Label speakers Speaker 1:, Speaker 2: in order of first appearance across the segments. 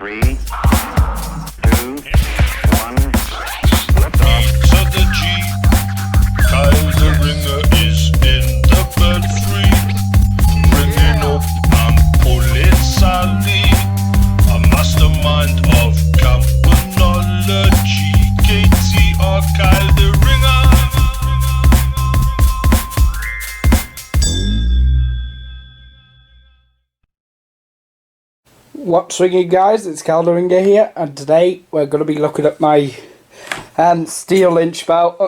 Speaker 1: 3, 2, 1, liftoff.
Speaker 2: To the G, Kyle the Ringer is in the belfry, ringing up Ampulisali, a mastermind of campanology. KTR Kyle the Ringer.
Speaker 3: What's ringing, guys? It's Calderinger here, and today we're going to be looking at my steel lynch belt.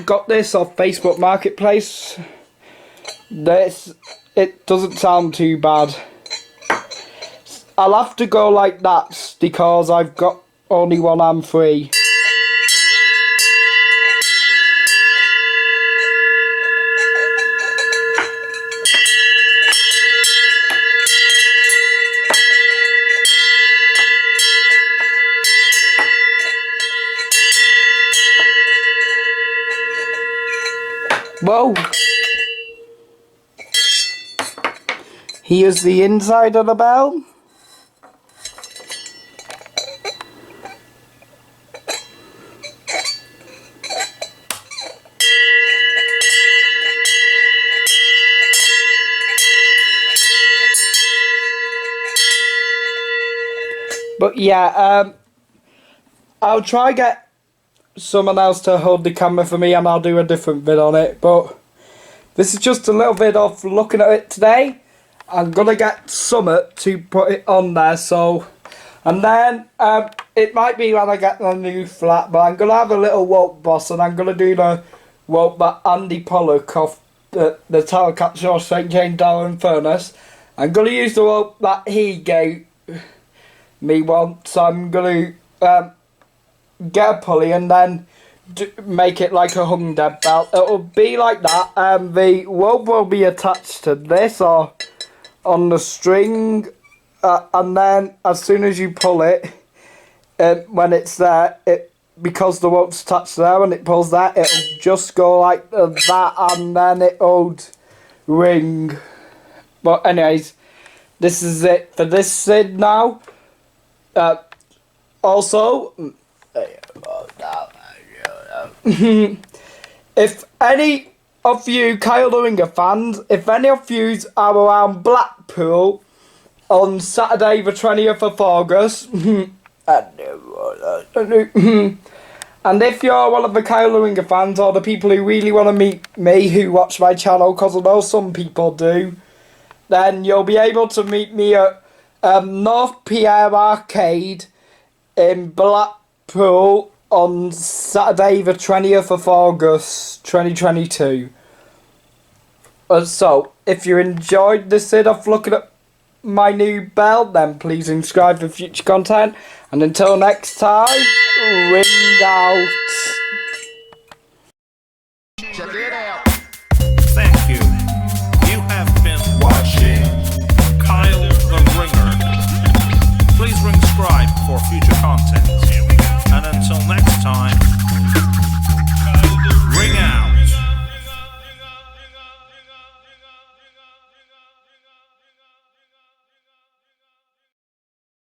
Speaker 3: Got this off Facebook Marketplace. It doesn't sound too bad. I'll have to go like that because I've got only one hand free. Whoa! Here's the inside of the bell. But yeah, I'll try get someone else to hold the camera for me and I'll do a different vid on it, but this is just a little bit of looking at it today. I'm gonna get Summit to put it on there, so, and then it might be when I get the new flat, but I'm gonna have a little woke boss and I'm gonna do the woke that Andy Pollock off the Telecapture St. James Darwin Furnace. I'm gonna use the woke that he gave me once. I'm gonna get a pulley and then make it like a hung dead belt. It'll be like that. The rope will be attached to this or on the string, and then as soon as you pull it, when it's there, because the rope's attached there and it pulls that, it'll just go like that and then it'll ring. But anyways, this is it for this sid now. Also, if any of you Kyle the Ringer fans, if any of you are around Blackpool on Saturday the 20th of August, and if you're one of the Kyle the Ringer fans or the people who really want to meet me who watch my channel, because I know some people do, then you'll be able to meet me at North Pierre Arcade in Blackpool on Saturday the 20th of August 2022. So, if you enjoyed this vid of looking at my new belt, then please subscribe for future content. And until next time, ring out.
Speaker 1: Check it out.
Speaker 2: Thank you. You have been watching Kyle the Ringer. Please ring subscribe for future content.